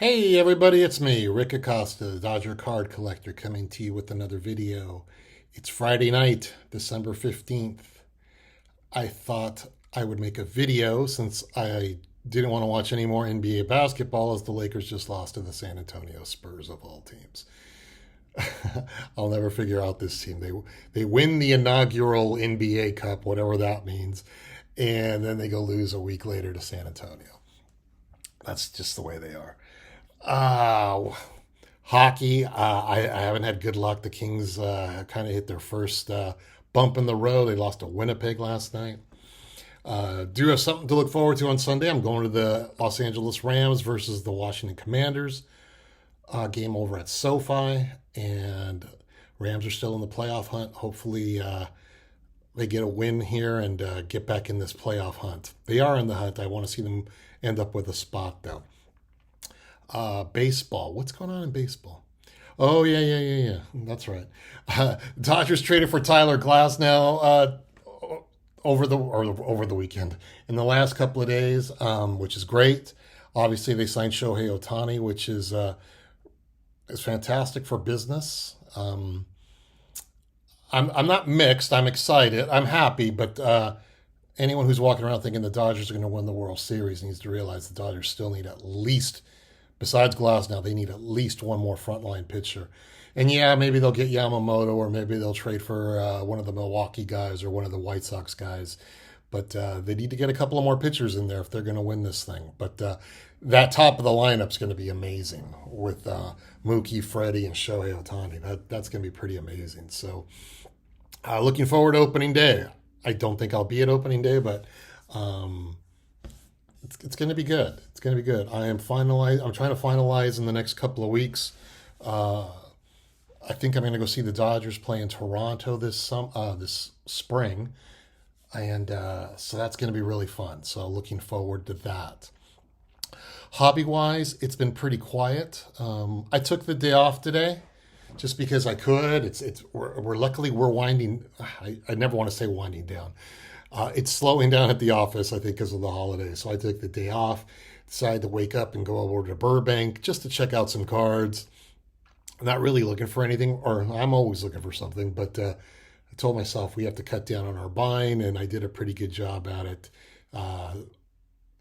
Hey everybody, it's me, Rick Acosta, the Dodger card collector, coming to you with another video. It's Friday night, December 15th. I thought I would make a video since I didn't want to watch any more NBA basketball as the Lakers just lost to the San Antonio Spurs of all teams. I'll never figure out this team. They win the inaugural NBA Cup, whatever that means, and then they go lose a week later to San Antonio. That's just the way they are. Uh, Hockey, I haven't had good luck. The Kings kind of hit their first bump in the road. They lost to Winnipeg last night. Do have something to look forward to on Sunday. I'm going to the Los Angeles Rams versus the Washington Commanders game over at SoFi, and Rams are still in the playoff hunt. Hopefully, they get a win here and get back in this playoff hunt. They are in the hunt. I want to see them end up with a spot though. Baseball. What's going on in baseball? Oh yeah. That's right. Dodgers traded for Tyler Glasnow over the weekend. In the last couple of days, which is great. Obviously, they signed Shohei Ohtani, which is fantastic for business. I'm not mixed. I'm excited. I'm happy, but anyone who's walking around thinking the Dodgers are going to win the World Series needs to realize the Dodgers still need at least, besides Glasnow, they need at least one more frontline pitcher. And yeah, maybe they'll get Yamamoto, or maybe they'll trade for one of the Milwaukee guys or one of the White Sox guys. But they need to get a couple of more pitchers in there if they're going to win this thing. But that top of the lineup's going to be amazing with Mookie, Freddie, and Shohei Ohtani. That's going to be pretty amazing. So looking forward to opening day. I don't think I'll be at opening day, but um, it's going to be good. It's going to be good. I'm trying to finalize in the next couple of weeks. Uh, I think I'm going to go see the Dodgers play in Toronto this spring, and so that's going to be really fun. So looking forward to that. Hobby wise, it's been pretty quiet. I took the day off today just because I could. We're luckily we're winding. I never want to say winding down. It's slowing down at the office, I think, because of the holidays. So I took the day off, decided to wake up and go over to Burbank just to check out some cards. I'm not really looking for anything, or I'm always looking for something, but I told myself we have to cut down on our buying, and I did a pretty good job at it. Uh,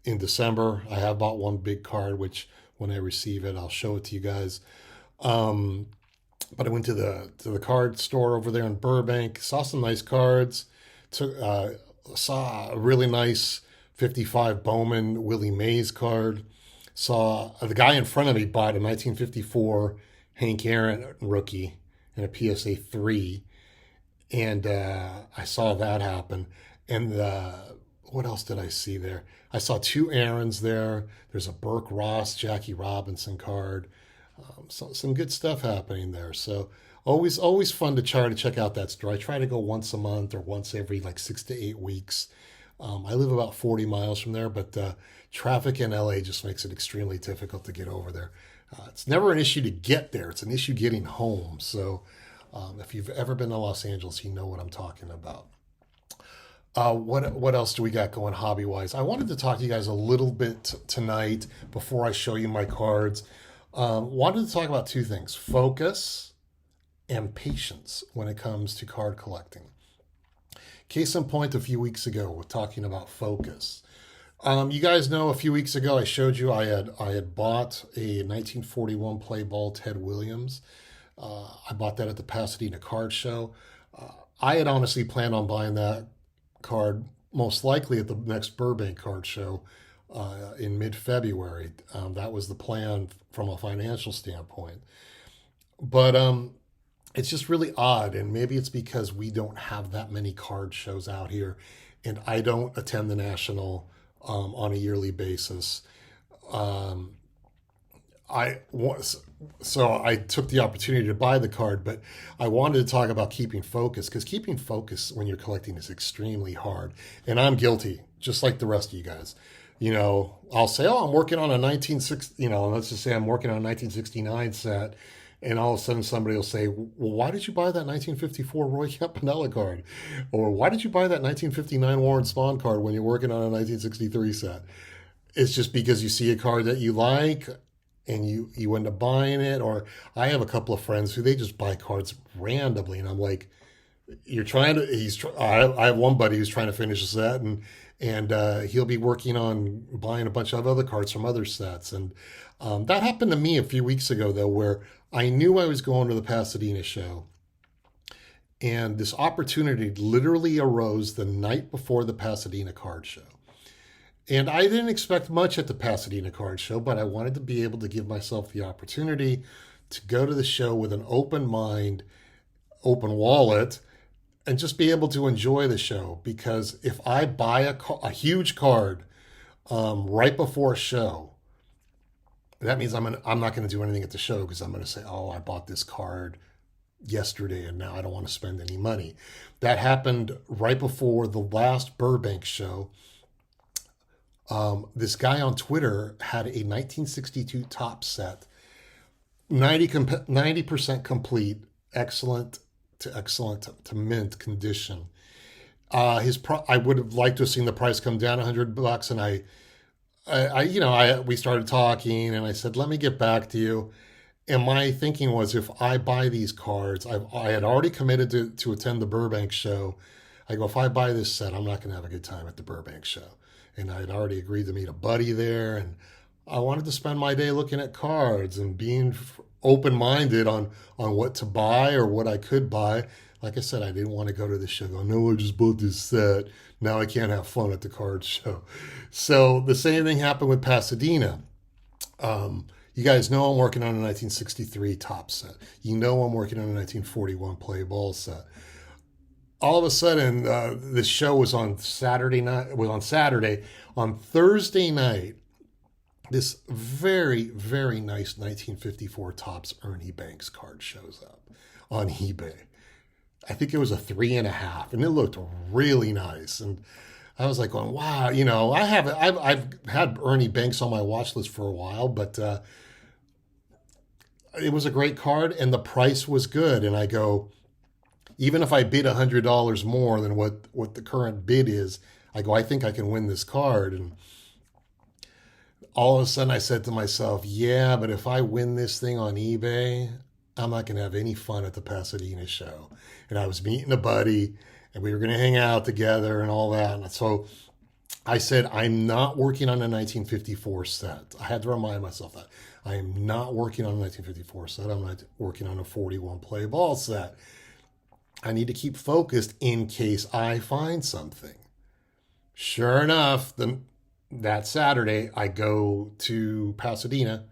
in December, I have bought one big card, which when I receive it, I'll show it to you guys. Um, but I went to the card store over there in Burbank, saw some nice cards, took saw a really nice 55 Bowman Willie Mays card. Saw the guy in front of me bought a 1954 Hank Aaron rookie and a PSA 3, and I saw that happen. And what else did I see there? I saw two Aarons there. There's a Burke Ross, Jackie Robinson card. Some good stuff happening there. So always fun to try to check out that store. I try to go once a month or once every like 6 to 8 weeks. I live about 40 miles from there, but traffic in LA just makes it extremely difficult to get over there. It's never an issue to get there. It's an issue getting home. So if you've ever been to Los Angeles, you know what I'm talking about. What else do we got going hobby wise? I wanted to talk to you guys a little bit tonight before I show you my cards. Wanted to talk about two things: focus and patience when it comes to card collecting. Case in point, a few weeks ago, we're talking about focus. You guys know a few weeks ago I showed you I had bought a 1941 play ball Ted Williams. I bought that at the Pasadena Card Show. I had honestly planned on buying that card most likely at the next Burbank Card Show in mid-February. That was the plan from a financial standpoint. But it's just really odd, and maybe it's because we don't have that many card shows out here, and I don't attend the National on a yearly basis. Um, I was so I took the opportunity to buy the card, but I wanted to talk about keeping focus because keeping focus when you're collecting is extremely hard, and I'm guilty, just like the rest of you guys. I'll say, "Oh, I'm working on a 1960," let's just say I'm working on a 1969 set, and all of a sudden somebody will say, "Well, why did you buy that 1954 Roy Campanella card?" Or "Why did you buy that 1959 Warren Spahn card when you're working on a 1963 set?" It's just because you see a card that you like and you end up buying it. Or I have a couple of friends who they just buy cards randomly, and I'm like, you're trying to. I have one buddy who's trying to finish a set, and he'll be working on buying a bunch of other cards from other sets, and that happened to me a few weeks ago though, where I knew I was going to the Pasadena show, and this opportunity literally arose the night before the Pasadena card show. And I didn't expect much at the Pasadena card show, but I wanted to be able to give myself the opportunity to go to the show with an open mind, open wallet, and just be able to enjoy the show. Because if I buy a huge card right before a show, that means I'm not going to do anything at the show, because I'm going to say, oh, I bought this card yesterday and now I don't want to spend any money. That happened right before the last Burbank show. This guy on Twitter had a 1962 top set, 90% complete, excellent to mint condition. I would have liked to have seen the price come down $100, and we started talking, and I said, let me get back to you. And my thinking was, if I buy these cards, I had already committed to attend the Burbank show. I go, if I buy this set, I'm not going to have a good time at the Burbank show. And I had already agreed to meet a buddy there, and I wanted to spend my day looking at cards and being open-minded on what to buy or what I could buy. Like I said, I didn't want to go to the show go, no, I just bought this set. Now I can't have fun at the card show. So the same thing happened with Pasadena. You guys know I'm working on a 1963 top set. You know I'm working on a 1941 play ball set. All of a sudden, this show was on Saturday night. On Saturday. On Thursday night, this very, very nice 1954 Topps Ernie Banks card shows up on eBay. I think it was a 3.5, and it looked really nice. And I was like, going, wow, I've had Ernie Banks on my watch list for a while, but it was a great card, and the price was good. And I go, even if I bid $100 more than what the current bid is, I go, I think I can win this card. And all of a sudden I said to myself, yeah, but if I win this thing on eBay, I'm not going to have any fun at the Pasadena show. And I was meeting a buddy, and we were going to hang out together and all that. And so I said, I'm not working on a 1954 set. I had to remind myself that. I am not working on a 1954 set. I'm not working on a 41 play ball set. I need to keep focused in case I find something. Sure enough, that Saturday, I go to Pasadena,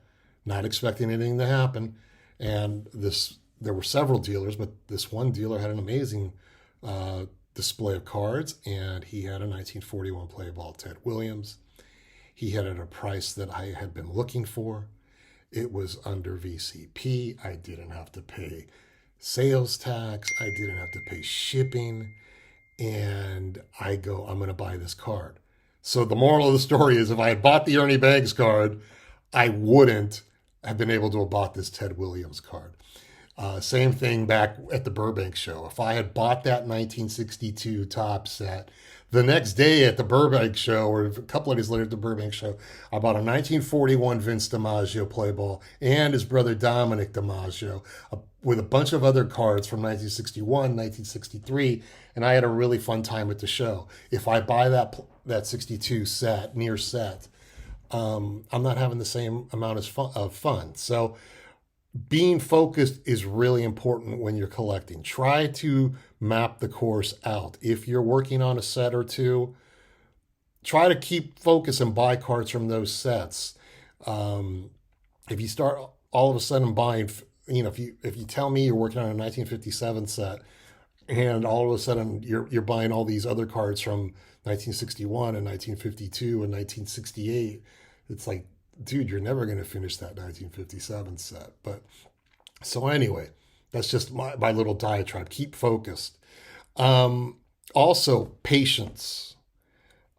not expecting anything to happen. And there were several dealers, but this one dealer had an amazing display of cards, and he had a 1941 play ball Ted Williams. He had it at a price that I had been looking for. It was under VCP. I didn't have to pay sales tax. I didn't have to pay shipping. And I go, I'm going to buy this card. So the moral of the story is, if I had bought the Ernie Banks card, I wouldn't have been able to have bought this Ted Williams card. Same thing back at the Burbank show. If I had bought that 1962 top set, the next day at the Burbank show, or a couple of days later at the Burbank show, I bought a 1941 Vince DiMaggio play ball and his brother Dominic DiMaggio with a bunch of other cards from 1961, 1963, and I had a really fun time at the show. If I buy that 62 set, near set, I'm not having the same amount of fun. So being focused is really important when you're collecting. Try to map the course out. If you're working on a set or two, try to keep focus and buy cards from those sets. If you start all of a sudden buying, if you tell me you're working on a 1957 set, and all of a sudden you're buying all these other cards from 1961 and 1952 and 1968, it's like, dude, you're never going to finish that 1957 set. But so anyway, that's just my little diatribe. Keep focused. Also, patience.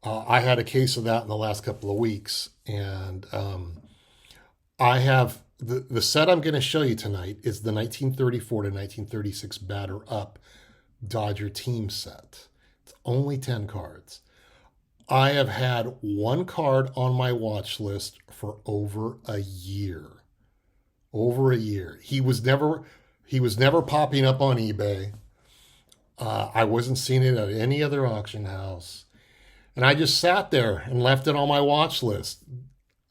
I had a case of that in the last couple of weeks, and I have the set I'm going to show you tonight is the 1934 to 1936 batter up Dodger team set. It's only 10 cards. I have had one card on my watch list for over a year. Over a year. He was never popping up on eBay. I wasn't seeing it at any other auction house. And I just sat there and left it on my watch list.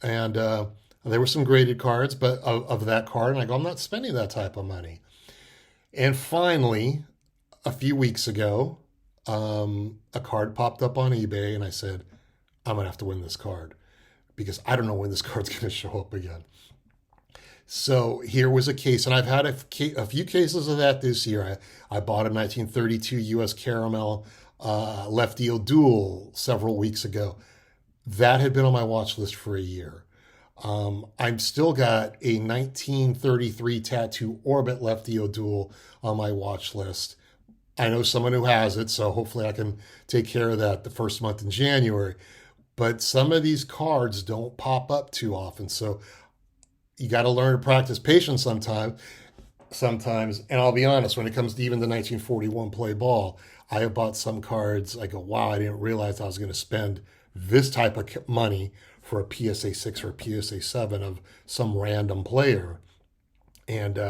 And there were some graded cards, but of that card, and I go, I'm not spending that type of money. And finally, a few weeks ago, a card popped up on eBay, and I said, I'm gonna have to win this card because I don't know when this card's gonna show up again. So here was a case, and I've had a few cases of that this year. I bought a 1932 U.S. Caramel Lefty O'Doul several weeks ago. That had been on my watch list for a year. I'm still got a 1933 Tattoo Orbit Lefty O'Doul on my watch list. I know someone who has it, so hopefully I can take care of that the first month in January. But some of these cards don't pop up too often, so you got to learn to practice patience sometimes. And I'll be honest, when it comes to even the 1941 play ball, I have bought some cards. I go, wow, I didn't realize I was going to spend this type of money for a PSA 6 or a PSA 7 of some random player. And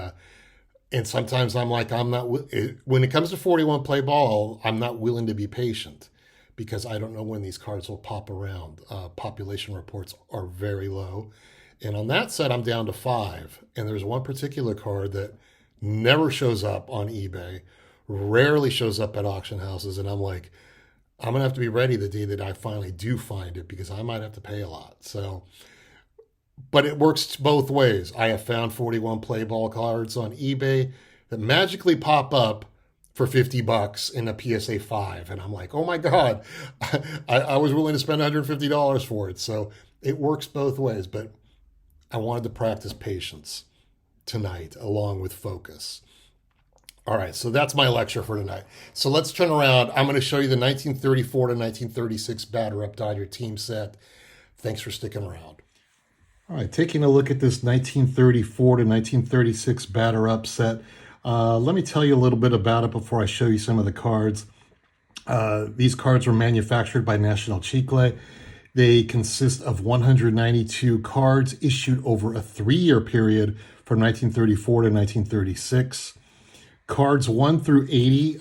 sometimes I'm like, when it comes to 41 play ball, I'm not willing to be patient because I don't know when these cards will pop around. Population reports are very low. And on that set, I'm down to 5. And there's one particular card that never shows up on eBay, rarely shows up at auction houses. And I'm like, I'm going to have to be ready the day that I finally do find it because I might have to pay a lot. So, but it works both ways. I have found 41 play ball cards on eBay that magically pop up for $50 in a PSA 5. And I'm like, oh my God, I was willing to spend $150 for it. So it works both ways. But I wanted to practice patience tonight along with focus. All right, so that's my lecture for tonight. So let's turn around. I'm going to show you the 1934 to 1936 Batter Up Dodger team set. Thanks for sticking around. All right, taking a look at this 1934 to 1936 Batter Up set. Let me tell you a little bit about it before I show you some of the cards. These cards were manufactured by National Chicle. They consist of 192 cards issued over a 3-year period from 1934 to 1936. Cards 1 through 80,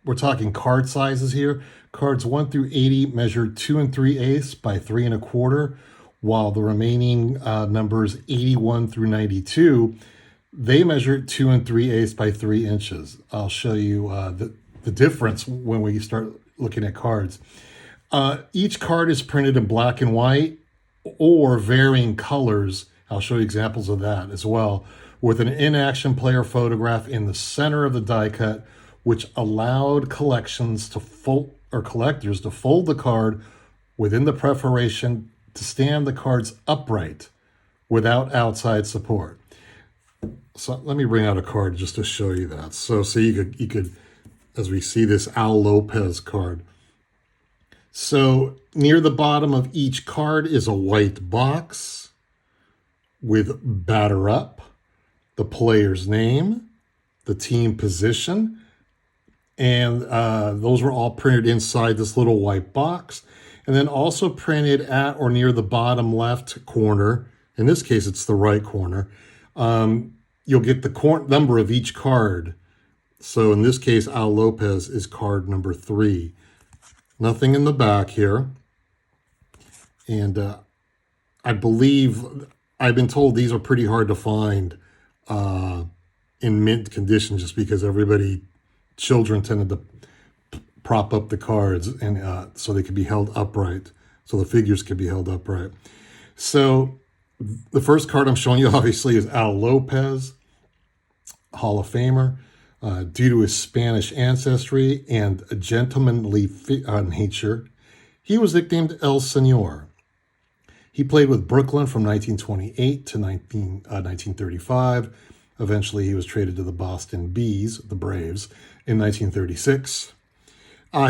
we're talking card sizes here. Cards 1 through 80 measured 2 3/8 by 3 1/4, while the remaining numbers 81 through 92, they measured 2 3/8 by 3 inches. I'll show you the difference when we start looking at cards. Each card is printed in black and white or varying colors. I'll show you examples of that as well, with an in-action player photograph in the center of the die cut, which allowed collectors to fold the card within the perforation to stand the cards upright without outside support. So let me bring out a card just to show you that. So you could, as we see this Al Lopez card. So near the bottom of each card is a white box with batter up, the player's name, the team position, and those were all printed inside this little white box. And then also printed at or near the bottom left corner, in this case it's the right corner, you'll get the number of each card. So in this case, Al Lopez is card number 3. Nothing in the back here. And I believe, I've been told these are pretty hard to find in mint condition just because children tended to prop up the cards and so they could be held upright. So the figures could be held upright. So the first card I'm showing you obviously is Al Lopez, Hall of Famer. Due to his Spanish ancestry and a gentlemanly nature, he was nicknamed El Senor. He played with Brooklyn from 1928 to 1935. Eventually, he was traded to the Boston Bees, the Braves, in 1936.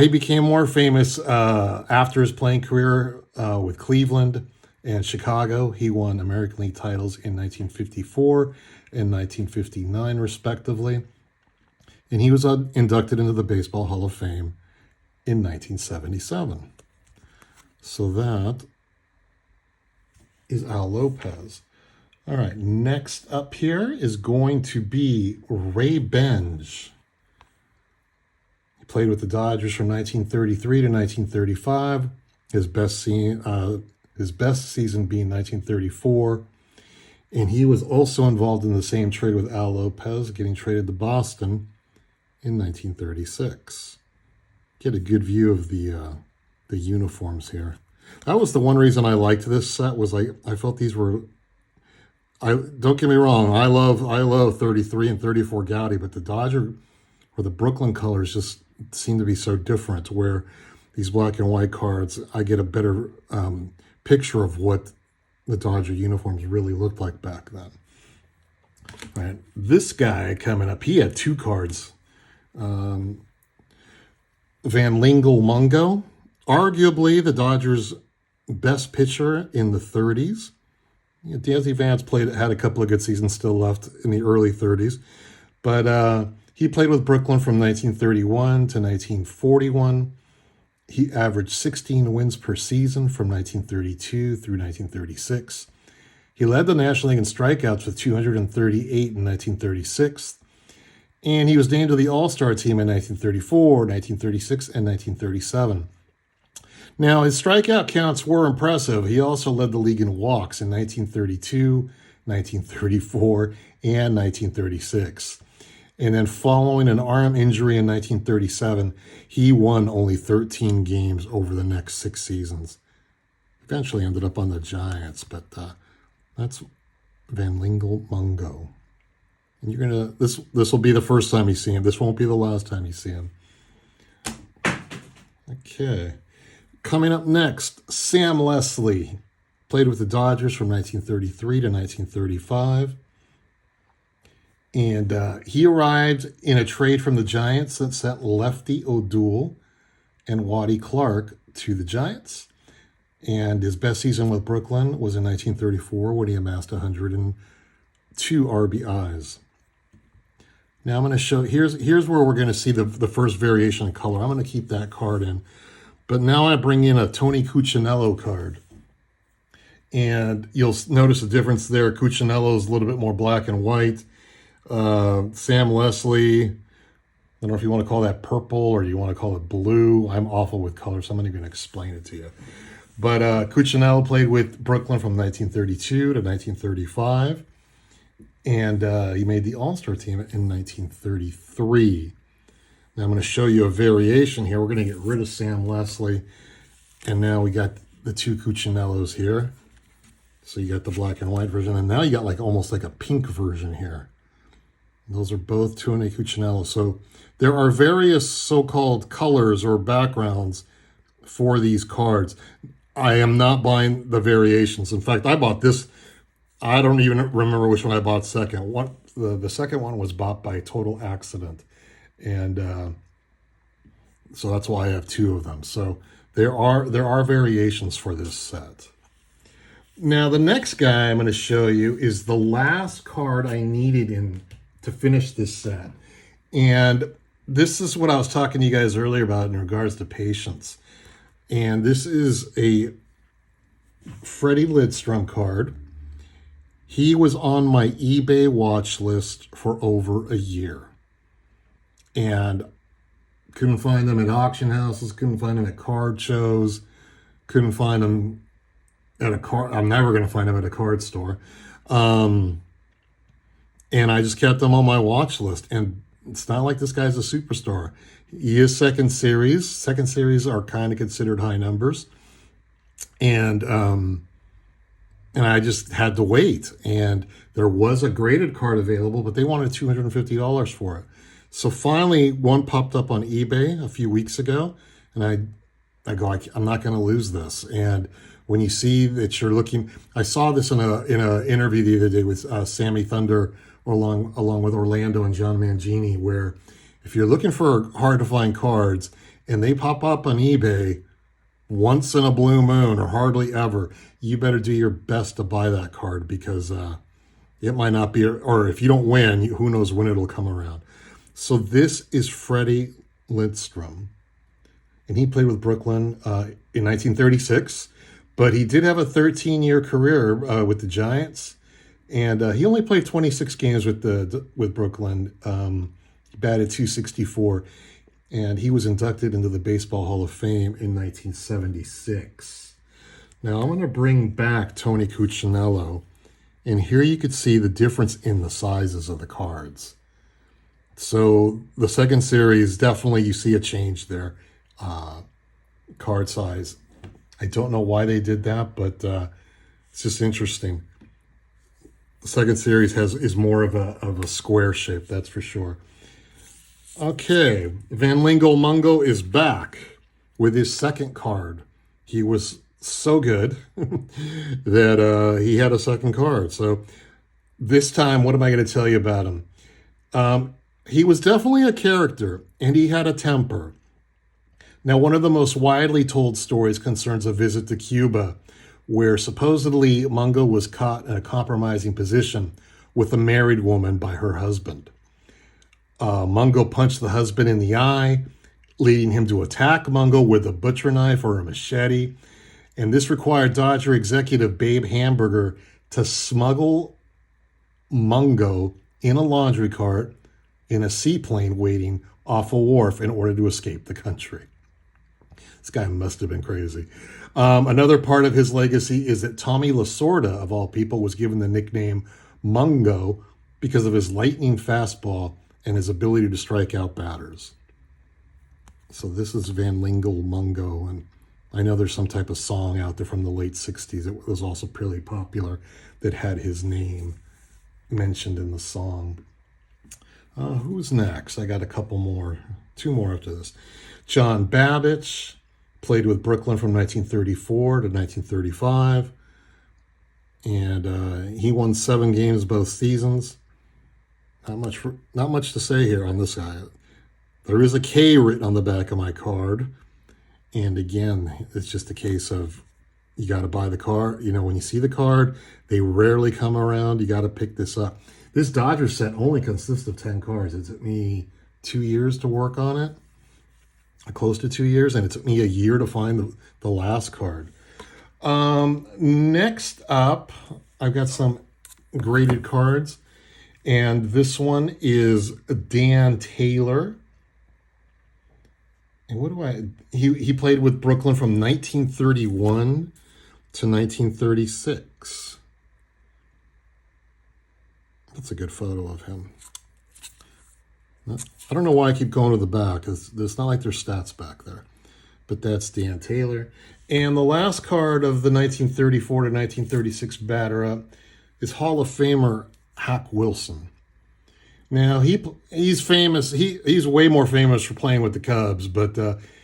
He became more famous after his playing career with Cleveland and Chicago. He won American League titles in 1954 and 1959, respectively. And he was inducted into the Baseball Hall of Fame in 1977. So that is Al Lopez. All right, next up here is going to be Ray Benj. He played with the Dodgers from 1933 to 1935. His best season being 1934. And he was also involved in the same trade with Al Lopez, getting traded to Boston in 1936. Get a good view of the uniforms here. That was the one reason I liked this set, was I felt these were, don't get me wrong, I love 33 and 34 Gaudy, but the Dodger or the Brooklyn colors just seem to be so different, where these black and white cards, I get a better picture of what the Dodger uniforms really looked like back then. All right, this guy coming up, he had two cards. Van Lingle Mungo, arguably the Dodgers' best pitcher in the 30s. Dazzy Vance had a couple of good seasons still left in the early 30s, but he played with Brooklyn from 1931 to 1941. He averaged 16 wins per season from 1932 through 1936. He led the National League in strikeouts with 238 in 1936. And he was named to the All-Star team in 1934, 1936, and 1937. Now, his strikeout counts were impressive. He also led the league in walks in 1932, 1934, and 1936. And then following an arm injury in 1937, he won only 13 games over the next 6 seasons. Eventually ended up on the Giants, but that's Van Lingle Mungo. And you're gonna, this will be the first time you see him. This won't be the last time you see him. Okay. Coming up next, Sam Leslie. Played with the Dodgers from 1933 to 1935. And he arrived in a trade from the Giants that sent Lefty O'Doul and Waddy Clark to the Giants. And his best season with Brooklyn was in 1934, when he amassed 102 RBIs. Now I'm going to show, here's where we're going to see the first variation in color. I'm going to keep that card in. But now I bring in a Tony Cuccinello card. And you'll notice a difference there. Cuccinello is a little bit more black and white. Sam Leslie, I don't know if you want to call that purple or you want to call it blue. I'm awful with color, so I'm not even going to explain it to you. But Cuccinello played with Brooklyn from 1932 to 1935. And he made the All-Star team in 1933. Now I'm going to show you a variation here. We're going to get rid of Sam Leslie. And now we got the two Cuccinellos here. So you got the black and white version. And now you got almost like a pink version here. Those are both Tony Cuccinello. So there are various so-called colors or backgrounds for these cards. I am not buying the variations. In fact, I bought this. I don't even remember which one I bought second. The second one was bought by total accident. And so that's why I have two of them. So there are variations for this set. Now, the next guy I'm going to show you is the last card I needed to finish this set. And this is what I was talking to you guys earlier about in regards to patience. And this is a Freddie Lidstrom card. He was on my eBay watch list for over a year. And couldn't find them at auction houses, couldn't find them at card shows, couldn't find them at a card. I'm never going to find them at a card store. And I just kept him on my watch list. And it's not like this guy's a superstar. He is second series. Second series are kind of considered high numbers. And I just had to wait. And there was a graded card available, but they wanted $250 for it. So finally, one popped up on eBay a few weeks ago. And I go, I'm not going to lose this. And when you see that you're looking, I saw this in a interview the other day with Sammy Thunder, along with Orlando and John Mangini, where if you're looking for hard to find cards and they pop up on eBay once in a blue moon or hardly ever, you better do your best to buy that card, because it might not be, or if you don't win, who knows when it'll come around. So this is Freddie Lidstrom, and he played with Brooklyn in 1936, but he did have a 13-year career with the Giants. And he only played 26 games with Brooklyn. He batted .264, and he was inducted into the Baseball Hall of Fame in 1976. Now I'm going to bring back Tony Cuccinello, and here you could see the difference in the sizes of the cards. So the second series, definitely you see a change there. Card size. I don't know why they did that, but it's just interesting. The second series is more of a square shape, that's for sure. Okay, Van Lingle Mungo is back with his second card. He was so good that he had a second card. So this time, what am I going to tell you about him? He was definitely a character, and he had a temper. Now, one of the most widely told stories concerns a visit to Cuba, where supposedly Mungo was caught in a compromising position with a married woman by her husband. Mungo punched the husband in the eye, leading him to attack Mungo with a butcher knife or a machete. And this required Dodger executive Babe Hamburger to smuggle Mungo in a laundry cart in a seaplane waiting off a wharf in order to escape the country. This guy must have been crazy. Another part of his legacy is that Tommy Lasorda, of all people, was given the nickname Mungo because of his lightning fastball and his ability to strike out batters. So this is Van Lingle Mungo, and I know there's some type of song out there from the late 60s. It was also pretty popular that had his name mentioned in the song. Who's next? I got a couple more. Two more after this. John Babich played with Brooklyn from 1934 to 1935. And he won 7 games both seasons. Not much to say here on this guy. There is a K written on the back of my card. And again, it's just a case of you got to buy the card. You know, when you see the card, they rarely come around. You got to pick this up. This Dodger set only consists of 10 cards. It took me 2 years to work on it, close to 2 years, and it took me a year to find the last card. Next up, I've got some graded cards, and this one is Dan Taylor. And he played with Brooklyn from 1931 to 1936. That's a good photo of him. I don't know why I keep going to the back. It's not like there's stats back there. But that's Dan Taylor. And the last card of the 1934 to 1936 batter up is Hall of Famer Hack Wilson. Now, he's famous. He's way more famous for playing with the Cubs, but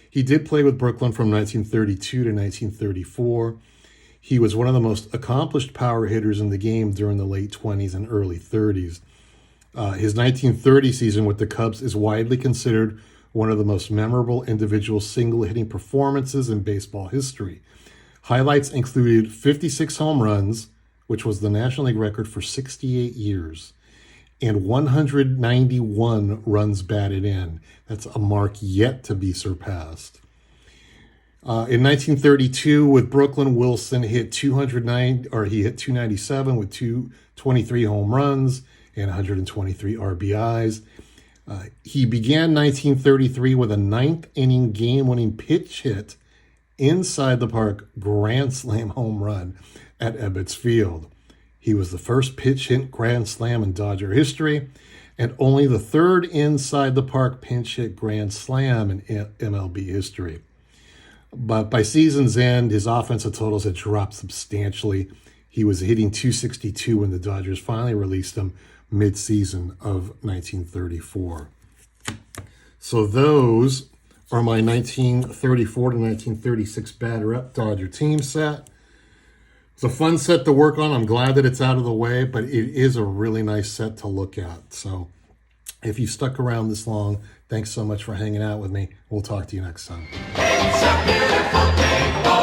he did play with Brooklyn from 1932 to 1934. He was one of the most accomplished power hitters in the game during the late 20s and early 30s. His 1930 season with the Cubs is widely considered one of the most memorable individual single-hitting performances in baseball history. Highlights included 56 home runs, which was the National League record for 68 years, and 191 runs batted in. That's a mark yet to be surpassed. In 1932, with Brooklyn, Wilson hit 297 with 223 home runs and 123 RBIs. He began 1933 with a ninth-inning game-winning pitch hit inside the park grand slam home run at Ebbets Field. He was the first pitch hit grand slam in Dodger history and only the third inside the park pinch hit grand slam in MLB history. But by season's end, his offensive totals had dropped substantially. He was hitting .262 when the Dodgers finally released him mid-season of 1934. So those are my 1934 to 1936 batter up Dodger team set. It's a fun set to work on. I'm glad that it's out of the way, but it is a really nice set to look at. So if you stuck around this long, thanks so much for hanging out with me. We'll talk to you next time. It's a beautiful day.